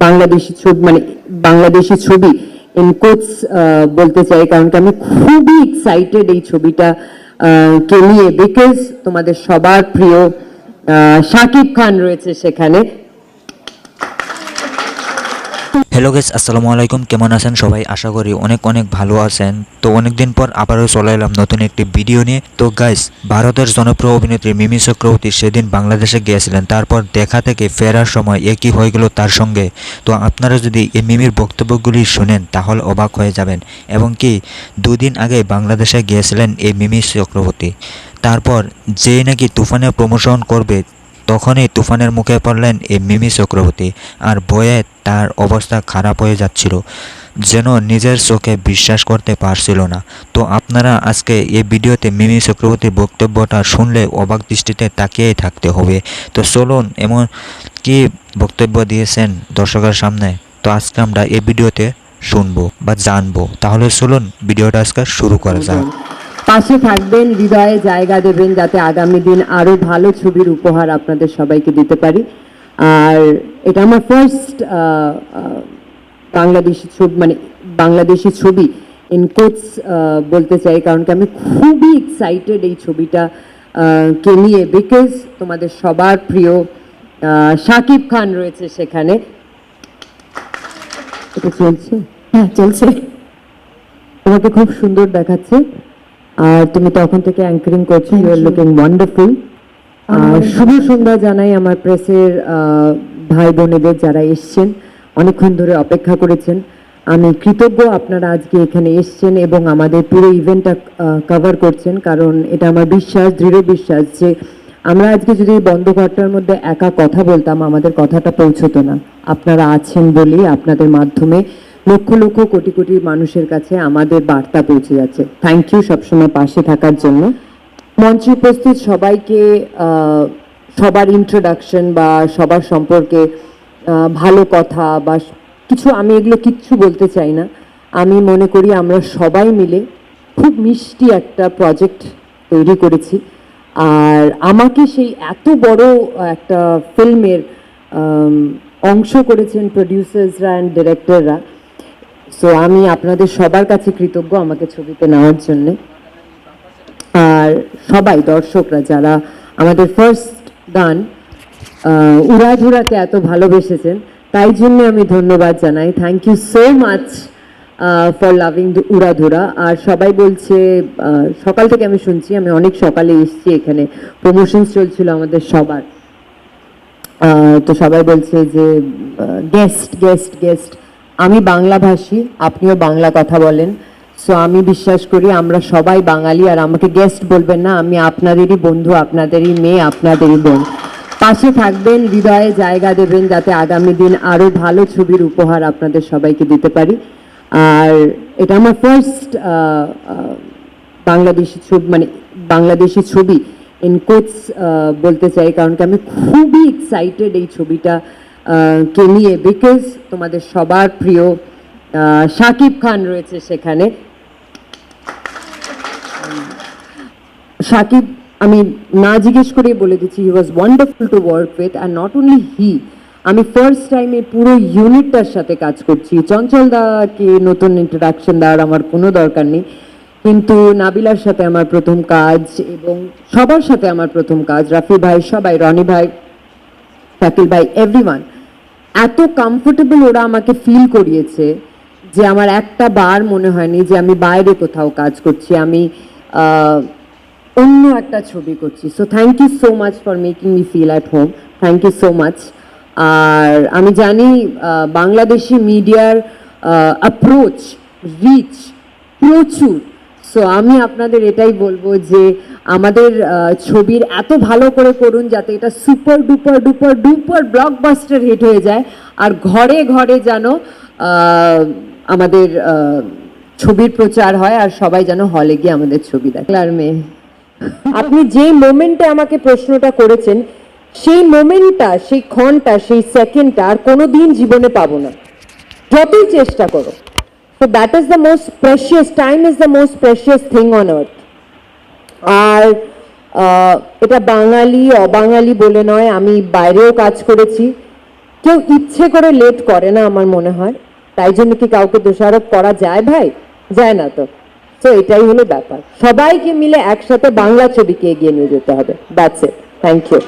বাংলাদেশি ছবি মানে বাংলাদেশি ছবি ইন কোটস বলতে চাই, কারণ কি আমি খুবই এক্সাইটেড এই ছবিটা কে নিয়ে, বিকজ তোমাদের সবার প্রিয় শাকিব খান রয়েছে সেখানে। হ্যালো গাইস, আসসালামু আলাইকুম। কেমন আছেন সবাই? আশা করি অনেক অনেক ভালো আছেন। তো অনেকদিন পর আবারও চলে এলাম নতুন একটি ভিডিও নিয়ে। তো গাইস, ভারতের জনপ্রিয় অভিনেত্রী মিমি চক্রবর্তী সেদিন বাংলাদেশে গিয়েছিলেন। তারপর দেখা থেকে ফেরার সময় একই হয়ে গেল তার সঙ্গে। তো আপনারা যদি এই মিমির বক্তব্যগুলি শুনেন তাহলে অবাক হয়ে যাবেন। এবং কি দুদিন আগে বাংলাদেশে গিয়েছিলেন এই মিমি চক্রবর্তী। তারপর যে নাকি তুফানের প্রমোশন করবে, তখনই তুফানের মুখে পড়লেন এই মিমি চক্রবর্তী। আর ভয়ে তার অবস্থা খারাপ হয়ে যাচ্ছিল, যেন নিজের চোখে বিশ্বাস করতে পারছিল না। তো আপনারা আজকে এই ভিডিওতে মিমি চক্রবর্তীর বক্তব্যটা শুনলে অবাক দৃষ্টিতে তাকিয়েই থাকতে হবে। তো চলুন এমন কি বক্তব্য দিয়েছেন দর্শকের সামনে, তো আজকে আমরা এই ভিডিওতে শুনবো বা জানবো। তাহলে চলুন ভিডিওটা আজকে শুরু করা যাক। পাশে থাকবেন, হৃদয়ে জায়গা দেবেন, যাতে আগামী দিন আরো ভালো ছবির উপহার আপনাদের সবাইকে দিতে পারি। আর এটা আমার ফার্স্ট বাংলাদেশি ছবি মানে বাংলাদেশি ছবি ইন কোটস বলতে চাই, কারণ কি আমি খুবই এক্সাইটেড এই ছবিটা কে নিয়ে, বিকজ তোমাদের সবার প্রিয় শাকিব খান রয়েছে সেখানে। এটা চলছে? হ্যাঁ চলছে। তোমাকে খুব সুন্দর দেখাচ্ছে, আর তুমি তখন থেকে অ্যাঙ্কারিং করছো, ইউ আর লুকিং ওয়ান্ডারফুল। শুভ সন্ধ্যা জানাই আমার প্রেসের ভাই বোনেদের যারা এসছেন, অনেকক্ষণ ধরে অপেক্ষা করেছেন। আমি কৃতজ্ঞ আপনারা আজকে এখানে এসছেন এবং আমাদের পুরো ইভেন্টটা কভার করছেন, কারণ এটা আমার বিশ্বাস, দৃঢ় বিশ্বাস যে আমরা আজকে যদি বন্ধ ঘরটার মধ্যে একা কথা বলতাম, আমাদের কথাটা পৌঁছতো না। আপনারা আছেন বলেই আপনাদের মাধ্যমে লক্ষ লক্ষ কোটি কোটি মানুষের কাছে আমাদের বার্তা পৌঁছে যাচ্ছে। থ্যাংক ইউ সবসময় পাশে থাকার জন্য। মঞ্চে উপস্থিত সবাইকে সবার ইন্ট্রোডাকশন বা সবার সম্পর্কে ভালো কথা বা কিছু, আমি এগুলো কিচ্ছু বলতে চাই না। আমি মনে করি আমরা সবাই মিলে খুব মিষ্টি একটা প্রজেক্ট তৈরি করেছি। আর আমাকে সেই এত বড় একটা ফিল্মের অংশ করেছেন প্রডিউসার্সরা অ্যান্ড ডিরেক্টররা। সো আমি আপনাদের সবার কাছে কৃতজ্ঞ আমাকে ছবিতে নেওয়ার জন্যে। আর সবাই দর্শকরা যারা আমাদের ফার্স্ট গান উড়াধুরাকে এত ভালোবেসেছেন, তাই জন্য আমি ধন্যবাদ জানাই। Thank you so much for loving Uradhura. আর সবাই বলছে, সকাল থেকে আমি শুনছি, আমি অনেক সকালে এসেছি এখানে, প্রমোশনস চলছিল আমাদের সবার। তো সবাই বলছে যে গেস্ট গেস্ট গেস্ট। আমি বাংলাভাষী, আপনিও বাংলা কথা বলেন, সো আমি বিশ্বাস করি আমরা সবাই বাঙালি। আর আমাকে গেস্ট বলবেন না, আমি আপনাদেরই বন্ধু, আপনাদেরই মেয়ে, আপনাদেরই বোন। পাশে থাকবেন, হৃদয়ে জায়গা দেবেন, যাতে আগামী দিন আরো ভালো ছবির উপহার আপনাদের সবাইকে দিতে পারি। আর এটা আমার ফার্স্ট বাংলাদেশি ছবি মানে বাংলাদেশি ছবি ইন কোটস বলতে চাই, কারণ কি আমি খুবই এক্সাইটেড এই ছবিটা কে নিয়ে, বিকজ তোমাদের সবার প্রিয় শাকিব খান রয়েছে সেখানে। শাকিব, আমি না জিজ্ঞেস করে বলে দিচ্ছি, he was wonderful to work with. আর নট অনলি হি, আমি ফার্স্ট টাইম এই পুরো ইউনিটটার সাথে কাজ করছি। চঞ্চল দাকে নতুন ইন্ট্রোডাকশন দেওয়ার আমার কোনো দরকার নেই, কিন্তু নাবিলার সাথে আমার প্রথম কাজ এবং সবার সাথে আমার প্রথম কাজ, রাফি ভাই, সবাই, রনি ভাই, শাকিল ভাই, এভরিওয়ান। এত কমফোর্টেবল ওরা আমাকে ফিল করিয়েছে যে আমার একটা বার মনে হয়নি যে আমি বাইরে কোথাও কাজ করছি, আমি অন্য একটা ছবি করছি। So thank you so much for making me feel at home. Thank you so much. আর আমি জানি বাংলাদেশি মিডিয়ার অ্যাপ্রোচ, রিচ প্রচুর। সো আমি আপনাদের এটাই বলবো যে আমাদের ছবির এত ভালো করে করুন যাতে এটা super duper duper duper blockbuster hit হয়ে যায়, আর ঘরে ঘরে যেন আমাদের ছবির প্রচার হয়, আর সবাই যেন হলে গিয়ে আমাদের ছবি দেখে। আর মেয়ে, আপনি যে মোমেন্টে আমাকে প্রশ্নটা করেছেন, সেই মোমেন্টটা, সেই ক্ষণটা, সেই সেকেন্ডটা আর কোনোদিন জীবনে পাবো না, যতই চেষ্টা করো। So that is the most precious, time is the most precious thing on earth. আর এটা বাঙালি অবাঙালি বলে নয়, আমি বাইরেও কাজ করেছি, কেউ ইচ্ছে করে লেট করে না আমার মনে হয়, তাই জন্য কি কাউকে দোষারোপ করা যায় ভাই? যায় না তো। তো এটাই হলো ব্যাপার, সবাইকে মিলে একসাথে বাংলা ছবিকে এগিয়ে নিয়ে যেতে হবে। That's it, thank you.